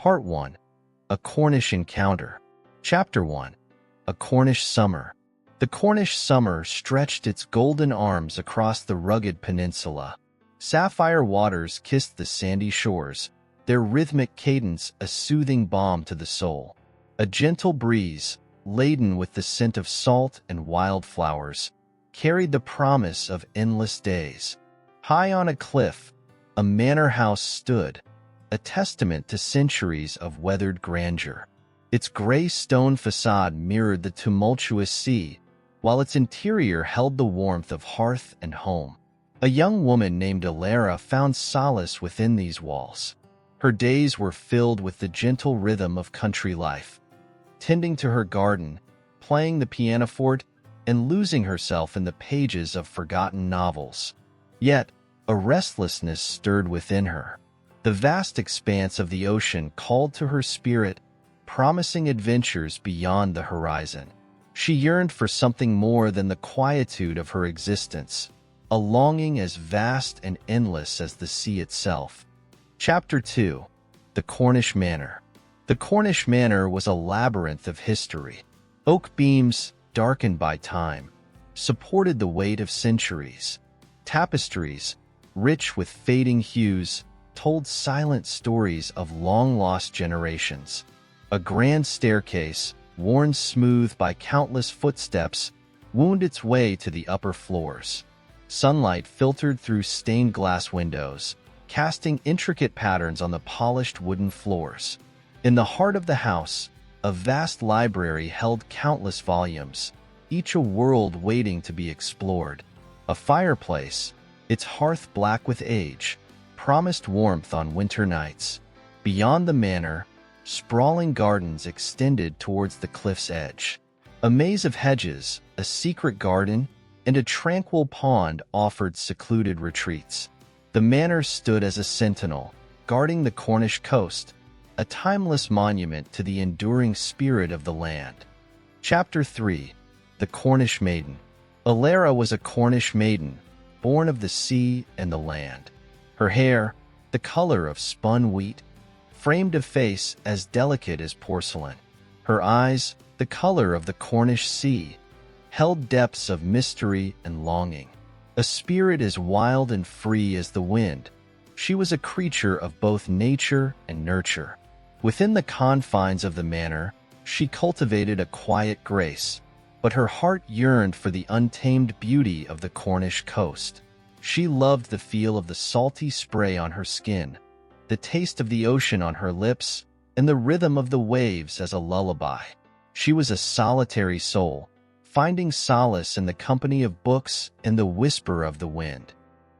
Part 1. A Cornish Encounter. Chapter 1. A Cornish Summer. The Cornish summer stretched its golden arms across the rugged peninsula. Sapphire waters kissed the sandy shores, their rhythmic cadence a soothing balm to the soul. A gentle breeze, laden with the scent of salt and wildflowers, carried the promise of endless days. High on a cliff, a manor house stood, a testament to centuries of weathered grandeur. Its gray stone facade mirrored the tumultuous sea, while its interior held the warmth of hearth and home. A young woman named Elara found solace within these walls. Her days were filled with the gentle rhythm of country life, tending to her garden, playing the pianoforte, and losing herself in the pages of forgotten novels. Yet, a restlessness stirred within her. The vast expanse of the ocean called to her spirit, promising adventures beyond the horizon. She yearned for something more than the quietude of her existence, a longing as vast and endless as the sea itself. Chapter 2. The Cornish Manor. The Cornish Manor was a labyrinth of history. Oak beams, darkened by time, supported the weight of centuries. Tapestries, rich with fading hues, told silent stories of long-lost generations. A grand staircase, worn smooth by countless footsteps, wound its way to the upper floors. Sunlight filtered through stained glass windows, casting intricate patterns on the polished wooden floors. In the heart of the house, a vast library held countless volumes, each a world waiting to be explored. A fireplace, its hearth black with age, promised warmth on winter nights. Beyond the manor, sprawling gardens extended towards the cliff's edge. A maze of hedges, a secret garden, and a tranquil pond offered secluded retreats. The manor stood as a sentinel, guarding the Cornish coast, a timeless monument to the enduring spirit of the land. Chapter 3. The Cornish Maiden. Elara was a Cornish maiden, born of the sea and the land. Her hair, the color of spun wheat, framed a face as delicate as porcelain. Her eyes, the color of the Cornish sea, held depths of mystery and longing. A spirit as wild and free as the wind, she was a creature of both nature and nurture. Within the confines of the manor, she cultivated a quiet grace, but her heart yearned for the untamed beauty of the Cornish coast. She loved the feel of the salty spray on her skin, the taste of the ocean on her lips, and the rhythm of the waves as a lullaby. She was a solitary soul, finding solace in the company of books and the whisper of the wind.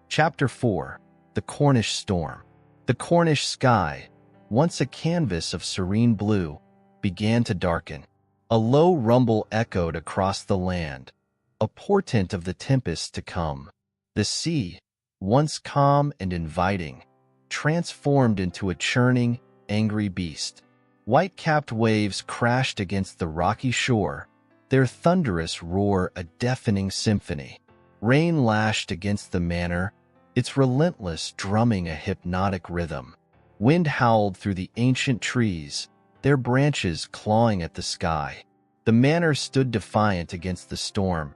Chapter 4. The Cornish Storm. The Cornish sky, once a canvas of serene blue, began to darken. A low rumble echoed across the land, a portent of the tempest to come. The sea, once calm and inviting, transformed into a churning, angry beast. White-capped waves crashed against the rocky shore, their thunderous roar a deafening symphony. Rain lashed against the manor, its relentless drumming a hypnotic rhythm. Wind howled through the ancient trees, their branches clawing at the sky. The manor stood defiant against the storm,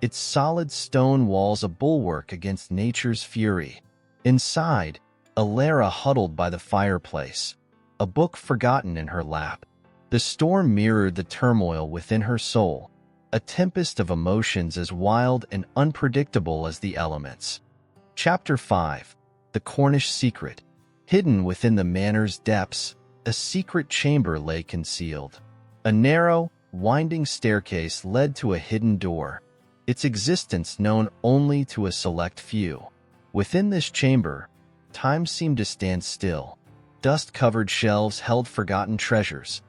its solid stone walls a bulwark against nature's fury. Inside, Elara huddled by the fireplace, a book forgotten in her lap. The storm mirrored the turmoil within her soul, a tempest of emotions as wild and unpredictable as the elements. Chapter 5. The Cornish Secret. Hidden within the manor's depths, a secret chamber lay concealed. A narrow, winding staircase led to a hidden door, its existence known only to a select few. Within this chamber, time seemed to stand still. Dust-covered shelves held forgotten treasures,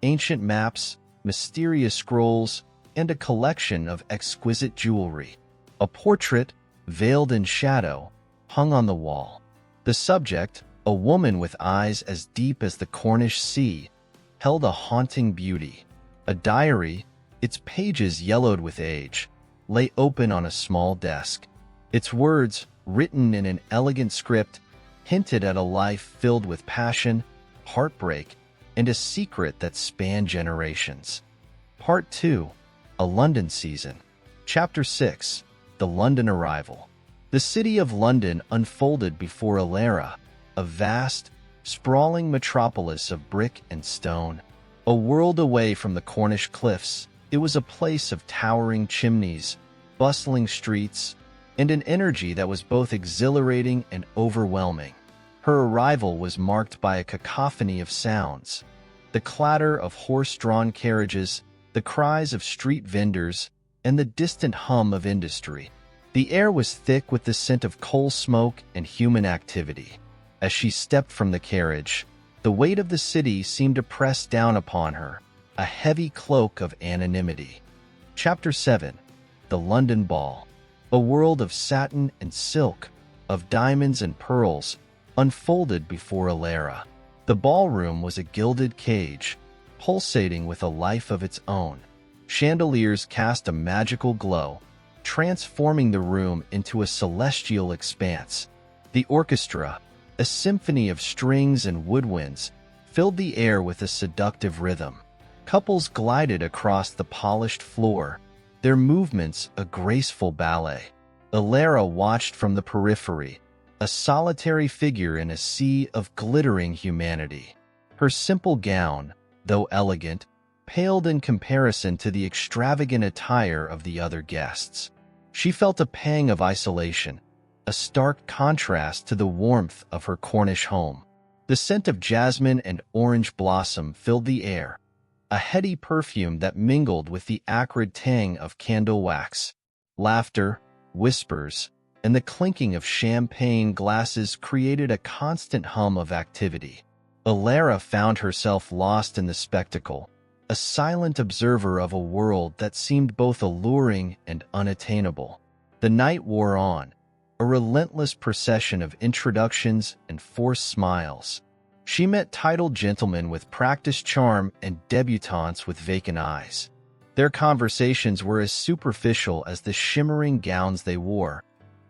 ancient maps, mysterious scrolls, and a collection of exquisite jewelry. A portrait, veiled in shadow, hung on the wall. The subject, a woman with eyes as deep as the Cornish sea, held a haunting beauty. A diary, its pages yellowed with age, lay open on a small desk. Its words, written in an elegant script, hinted at a life filled with passion, heartbreak, and a secret that spanned generations. Part 2. A London Season. Chapter 6. The London Arrival. The city of London unfolded before Elara, a vast, sprawling metropolis of brick and stone. A world away from the Cornish cliffs, it was a place of towering chimneys, bustling streets, and an energy that was both exhilarating and overwhelming. Her arrival was marked by a cacophony of sounds: the clatter of horse-drawn carriages, the cries of street vendors, and the distant hum of industry. The air was thick with the scent of coal smoke and human activity. As she stepped from the carriage, the weight of the city seemed to press down upon her, a heavy cloak of anonymity. Chapter 7. The London Ball. A world of satin and silk, of diamonds and pearls, unfolded before Elara. The ballroom was a gilded cage, pulsating with a life of its own. Chandeliers cast a magical glow, transforming the room into a celestial expanse. The orchestra, a symphony of strings and woodwinds, filled the air with a seductive rhythm. Couples glided across the polished floor, their movements a graceful ballet. Elara watched from the periphery, a solitary figure in a sea of glittering humanity. Her simple gown, though elegant, paled in comparison to the extravagant attire of the other guests. She felt a pang of isolation, a stark contrast to the warmth of her Cornish home. The scent of jasmine and orange blossom filled the air, a heady perfume that mingled with the acrid tang of candle wax. Laughter, whispers, and the clinking of champagne glasses created a constant hum of activity. Elara found herself lost in the spectacle, a silent observer of a world that seemed both alluring and unattainable. The night wore on, a relentless procession of introductions and forced smiles. She met titled gentlemen with practiced charm and debutantes with vacant eyes. Their conversations were as superficial as the shimmering gowns they wore,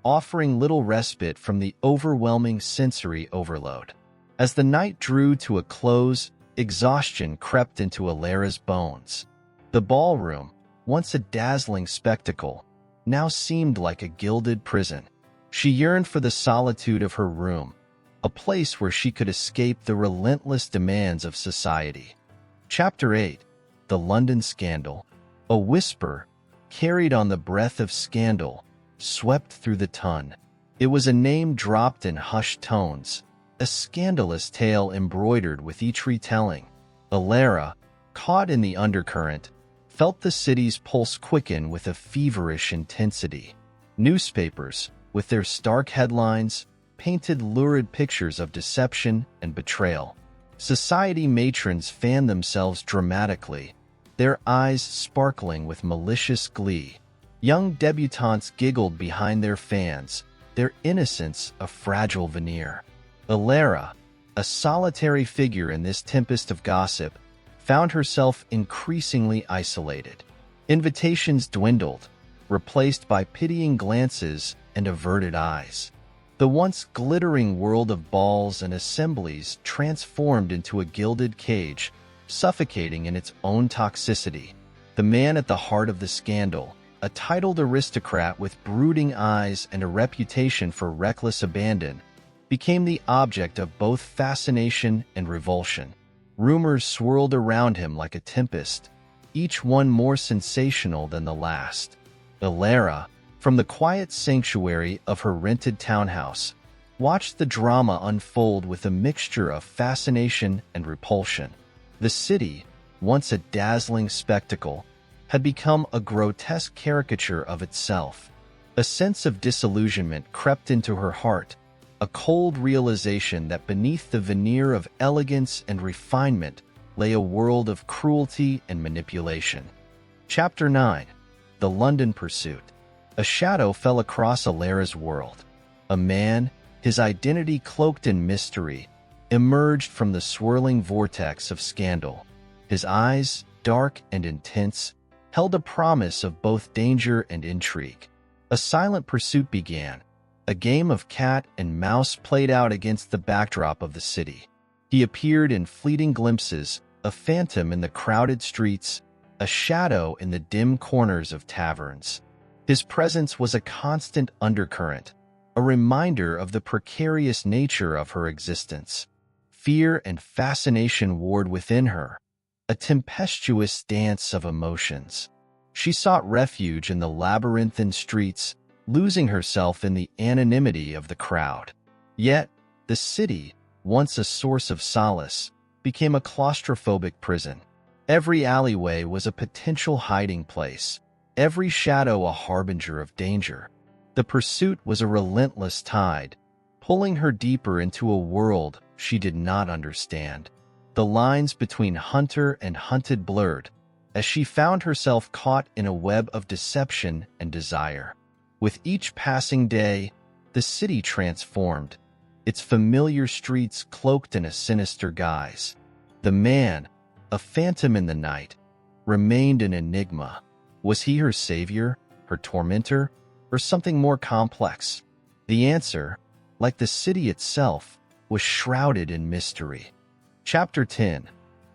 offering little respite from the overwhelming sensory overload. As the night drew to a close, exhaustion crept into Elara's bones. The ballroom, once a dazzling spectacle, now seemed like a gilded prison. She yearned for the solitude of her room, a place where she could escape the relentless demands of society. Chapter 8. The London Scandal. A whisper, carried on the breath of scandal, swept through the ton. It was a name dropped in hushed tones, a scandalous tale embroidered with each retelling. Elara, caught in the undercurrent, felt the city's pulse quicken with a feverish intensity. Newspapers, with their stark headlines, painted lurid pictures of deception and betrayal. Society matrons fanned themselves dramatically, their eyes sparkling with malicious glee. Young debutantes giggled behind their fans, their innocence a fragile veneer. Elara, a solitary figure in this tempest of gossip, found herself increasingly isolated. Invitations dwindled, replaced by pitying glances and averted eyes. The once glittering world of balls and assemblies transformed into a gilded cage, suffocating in its own toxicity. The man at the heart of the scandal, a titled aristocrat with brooding eyes and a reputation for reckless abandon, became the object of both fascination and revulsion. Rumors swirled around him like a tempest, each one more sensational than the last. Elara, from the quiet sanctuary of her rented townhouse, watched the drama unfold with a mixture of fascination and repulsion. The city, once a dazzling spectacle, had become a grotesque caricature of itself. A sense of disillusionment crept into her heart, a cold realization that beneath the veneer of elegance and refinement lay a world of cruelty and manipulation. Chapter 9. The London Pursuit. A shadow fell across Elara's world. A man, his identity cloaked in mystery, emerged from the swirling vortex of scandal. His eyes, dark and intense, held a promise of both danger and intrigue. A silent pursuit began, a game of cat and mouse played out against the backdrop of the city. He appeared in fleeting glimpses, a phantom in the crowded streets, a shadow in the dim corners of taverns. His presence was a constant undercurrent, a reminder of the precarious nature of her existence. Fear and fascination warred within her, a tempestuous dance of emotions. She sought refuge in the labyrinthine streets, losing herself in the anonymity of the crowd. Yet, the city, once a source of solace, became a claustrophobic prison. Every alleyway was a potential hiding place, every shadow a harbinger of danger. The pursuit was a relentless tide, pulling her deeper into a world she did not understand. The lines between hunter and hunted blurred, as she found herself caught in a web of deception and desire. With each passing day, the city transformed, its familiar streets cloaked in a sinister guise. The man, a phantom in the night, remained an enigma. Was he her savior, her tormentor, or something more complex? The answer, like the city itself, was shrouded in mystery. Chapter 10.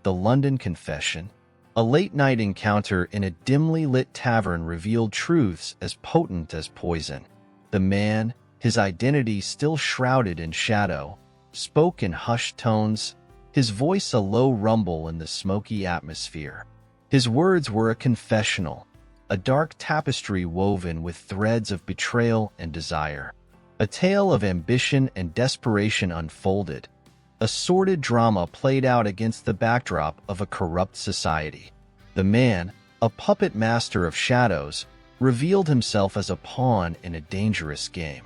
The London Confession. A late-night encounter in a dimly lit tavern revealed truths as potent as poison. The man, his identity still shrouded in shadow, spoke in hushed tones, his voice a low rumble in the smoky atmosphere. His words were a confessional, a dark tapestry woven with threads of betrayal and desire. A tale of ambition and desperation unfolded, a sordid drama played out against the backdrop of a corrupt society. The man, a puppet master of shadows, revealed himself as a pawn in a dangerous game.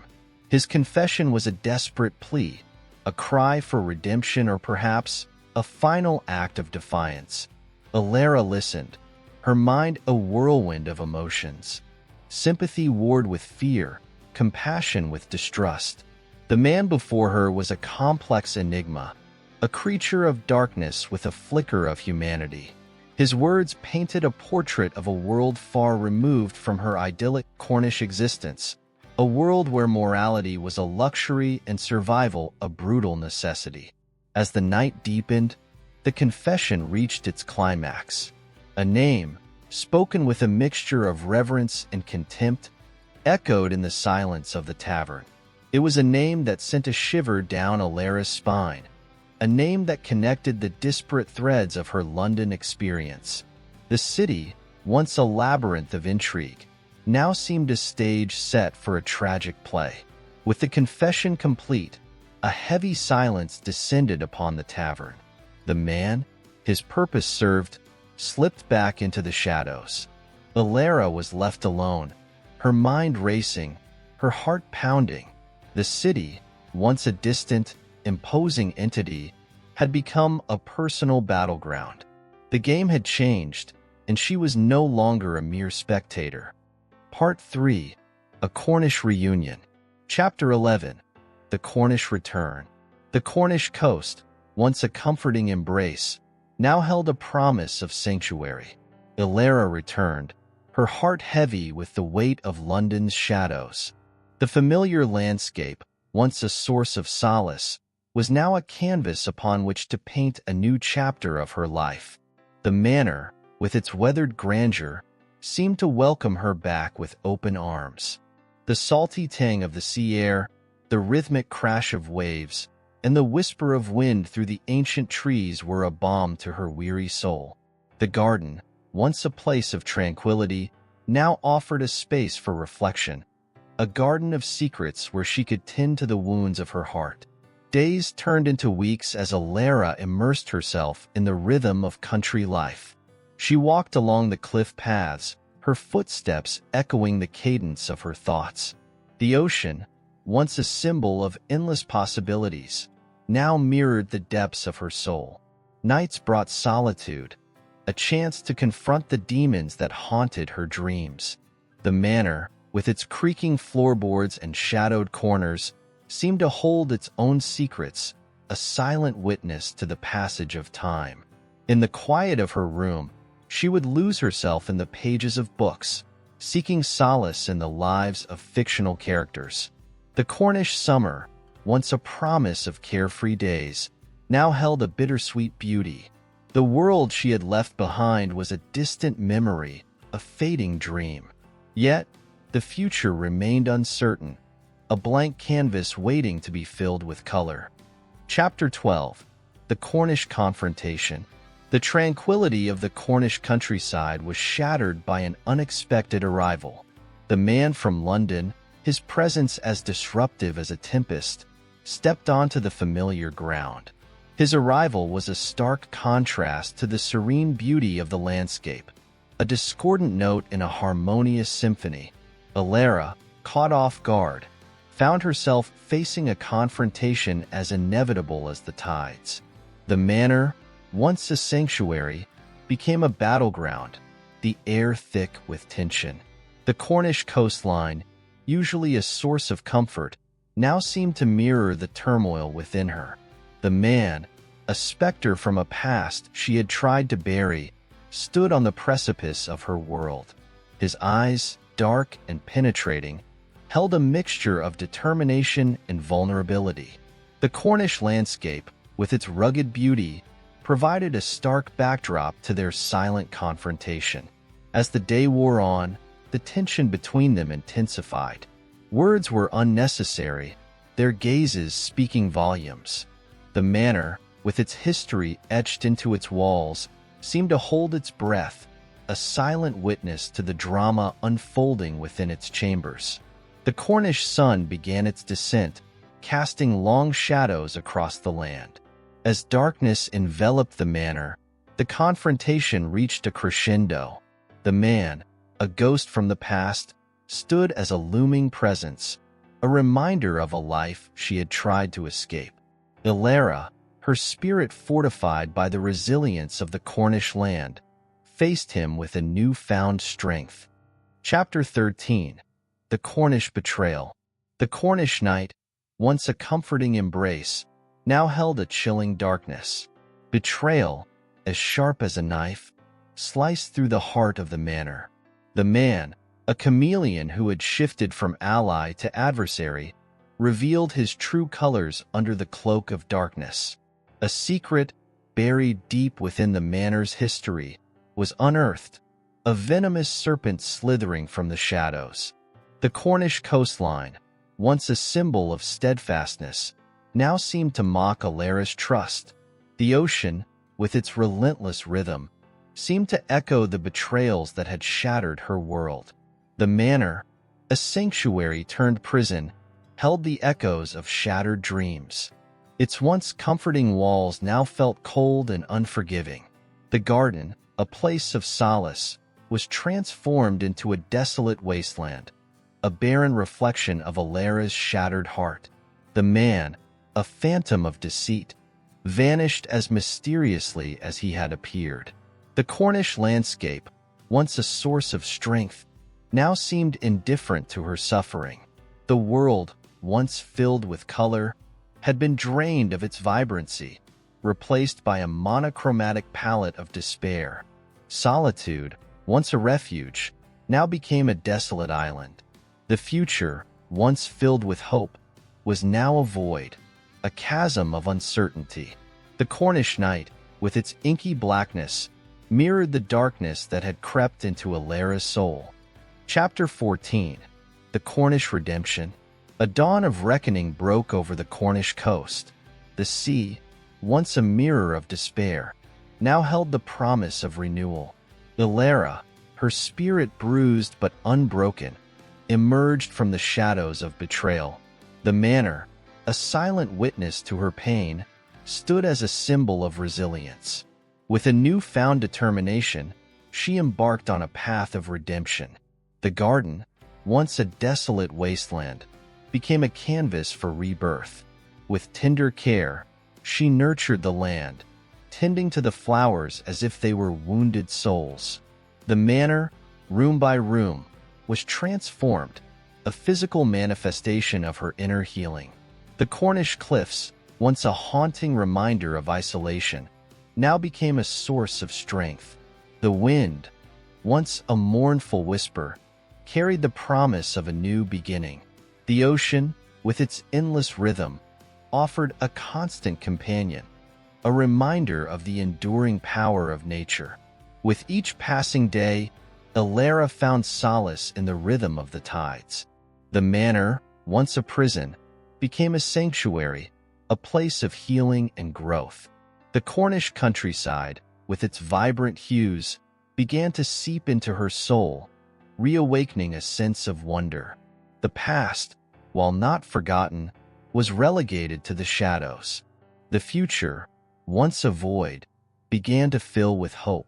His confession was a desperate plea, a cry for redemption, or perhaps a final act of defiance. Elara listened, her mind a whirlwind of emotions. Sympathy warred with fear, compassion with distrust. The man before her was a complex enigma, a creature of darkness with a flicker of humanity. His words painted a portrait of a world far removed from her idyllic Cornish existence, a world where morality was a luxury and survival a brutal necessity. As the night deepened, the confession reached its climax. A name, spoken with a mixture of reverence and contempt, echoed in the silence of the tavern. It was a name that sent a shiver down Elara's spine, a name that connected the disparate threads of her London experience. The city, once a labyrinth of intrigue, now seemed a stage set for a tragic play. With the confession complete, a heavy silence descended upon the tavern. The man, his purpose served, slipped back into the shadows. Elara was left alone, her mind racing, her heart pounding. The city, once a distant, imposing entity, had become a personal battleground. The game had changed, and she was no longer a mere spectator. Part 3. A Cornish Reunion. Chapter 11. The Cornish Return. The Cornish coast, once a comforting embrace, now held a promise of sanctuary. Elara returned, her heart heavy with the weight of London's shadows. The familiar landscape, once a source of solace, was now a canvas upon which to paint a new chapter of her life. The manor, with its weathered grandeur, seemed to welcome her back with open arms. The salty tang of the sea air, the rhythmic crash of waves, and the whisper of wind through the ancient trees were a balm to her weary soul. The garden, once a place of tranquility, now offered a space for reflection, a garden of secrets where she could tend to the wounds of her heart. Days turned into weeks as Elara immersed herself in the rhythm of country life. She walked along the cliff paths, her footsteps echoing the cadence of her thoughts. The ocean, once a symbol of endless possibilities, now mirrored the depths of her soul. Nights brought solitude, a chance to confront the demons that haunted her dreams. The manor, with its creaking floorboards and shadowed corners, seemed to hold its own secrets, a silent witness to the passage of time. In the quiet of her room, she would lose herself in the pages of books, seeking solace in the lives of fictional characters. The Cornish summer, once a promise of carefree days, now held a bittersweet beauty. The world she had left behind was a distant memory, a fading dream. Yet, the future remained uncertain, a blank canvas waiting to be filled with color. Chapter 12. The Cornish Confrontation. The tranquility of the Cornish countryside was shattered by an unexpected arrival. The man from London, his presence as disruptive as a tempest, stepped onto the familiar ground. His arrival was a stark contrast to the serene beauty of the landscape, a discordant note in a harmonious symphony. Elara, caught off guard, found herself facing a confrontation as inevitable as the tides. The manor, once a sanctuary, became a battleground, the air thick with tension. The Cornish coastline, usually a source of comfort, now seemed to mirror the turmoil within her. The man, a specter from a past she had tried to bury, stood on the precipice of her world. His eyes, dark and penetrating, held a mixture of determination and vulnerability. The Cornish landscape, with its rugged beauty, provided a stark backdrop to their silent confrontation. As the day wore on, the tension between them intensified. Words were unnecessary, their gazes speaking volumes. The manor, with its history etched into its walls, seemed to hold its breath, a silent witness to the drama unfolding within its chambers. The Cornish sun began its descent, casting long shadows across the land. As darkness enveloped the manor, the confrontation reached a crescendo. The man, a ghost from the past, stood as a looming presence, a reminder of a life she had tried to escape. Elara, her spirit fortified by the resilience of the Cornish land, faced him with a newfound strength. Chapter 13. The Cornish Betrayal. The Cornish night, once a comforting embrace, now held a chilling darkness. Betrayal, as sharp as a knife, sliced through the heart of the manor. The man, a chameleon who had shifted from ally to adversary, revealed his true colors under the cloak of darkness. A secret, buried deep within the manor's history, was unearthed, a venomous serpent slithering from the shadows. The Cornish coastline, once a symbol of steadfastness, now seemed to mock Elara's trust. The ocean, with its relentless rhythm, seemed to echo the betrayals that had shattered her world. The manor, a sanctuary turned prison, held the echoes of shattered dreams. Its once comforting walls now felt cold and unforgiving. The garden, a place of solace, was transformed into a desolate wasteland, a barren reflection of Elara's shattered heart. The man, a phantom of deceit, vanished as mysteriously as he had appeared. The Cornish landscape, once a source of strength, now seemed indifferent to her suffering. The world, once filled with color, had been drained of its vibrancy, replaced by a monochromatic palette of despair. Solitude, once a refuge, now became a desolate island. The future, once filled with hope, was now a void, a chasm of uncertainty. The Cornish night, with its inky blackness, mirrored the darkness that had crept into Elara's soul. Chapter 14. The Cornish Redemption. A dawn of reckoning broke over the Cornish coast. The sea, once a mirror of despair, now held the promise of renewal. Elara, her spirit bruised but unbroken, emerged from the shadows of betrayal. The manor, a silent witness to her pain, stood as a symbol of resilience. With a newfound determination, she embarked on a path of redemption. The garden, once a desolate wasteland, became a canvas for rebirth. With tender care, she nurtured the land, tending to the flowers as if they were wounded souls. The manor, room by room, was transformed, a physical manifestation of her inner healing. The Cornish cliffs, once a haunting reminder of isolation, now became a source of strength. The wind, once a mournful whisper, carried the promise of a new beginning. The ocean, with its endless rhythm, offered a constant companion, a reminder of the enduring power of nature. With each passing day, Elara found solace in the rhythm of the tides. The manor, once a prison, became a sanctuary, a place of healing and growth. The Cornish countryside, with its vibrant hues, began to seep into her soul, reawakening a sense of wonder. The past, while not forgotten, was relegated to the shadows. The future, once a void, began to fill with hope.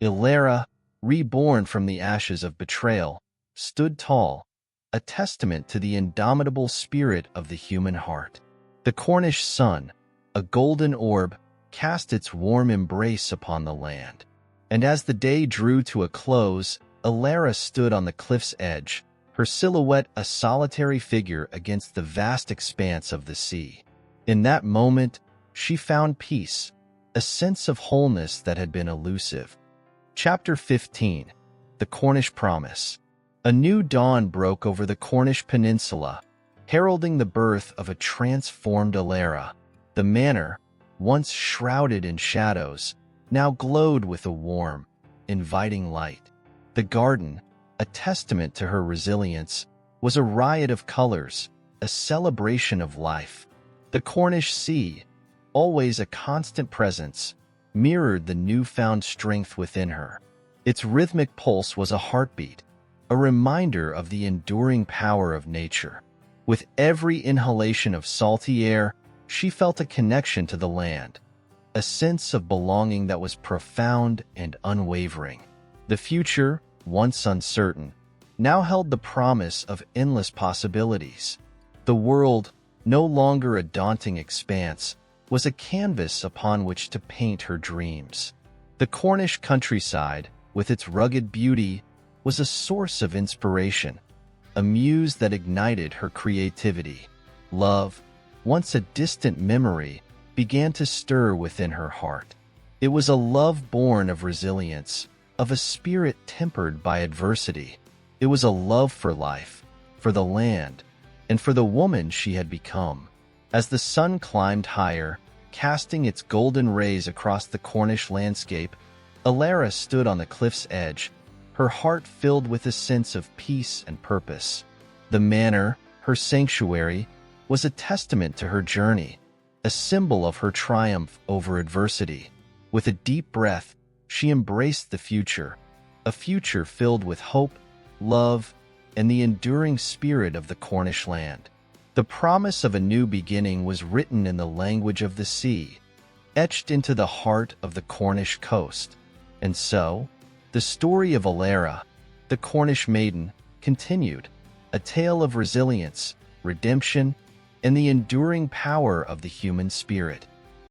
Elara, reborn from the ashes of betrayal, stood tall, a testament to the indomitable spirit of the human heart. The Cornish sun, a golden orb, cast its warm embrace upon the land. And as the day drew to a close, Elara stood on the cliff's edge, her silhouette a solitary figure against the vast expanse of the sea. In that moment, she found peace, a sense of wholeness that had been elusive. Chapter 15. The Cornish Promise. A new dawn broke over the Cornish peninsula, heralding the birth of a transformed Elara. The manor, once shrouded in shadows, now glowed with a warm, inviting light. The garden, a testament to her resilience, was a riot of colors, a celebration of life. The Cornish sea, always a constant presence, mirrored the newfound strength within her. Its rhythmic pulse was a heartbeat, a reminder of the enduring power of nature. With every inhalation of salty air, she felt a connection to the land, a sense of belonging that was profound and unwavering. The future, once uncertain, now held the promise of endless possibilities. The world, no longer a daunting expanse, was a canvas upon which to paint her dreams. The Cornish countryside, with its rugged beauty, was a source of inspiration, a muse that ignited her creativity. Love, once a distant memory, began to stir within her heart. It was a love born of resilience, of a spirit tempered by adversity. It was a love for life, for the land, and for the woman she had become. As the sun climbed higher, casting its golden rays across the Cornish landscape, Elara stood on the cliff's edge, her heart filled with a sense of peace and purpose. The manor, her sanctuary, was a testament to her journey, a symbol of her triumph over adversity. With a deep breath, she embraced the future, a future filled with hope, love, and the enduring spirit of the Cornish land. The promise of a new beginning was written in the language of the sea, etched into the heart of the Cornish coast. And so, the story of Elara, the Cornish maiden, continued, a tale of resilience, redemption, and the enduring power of the human spirit.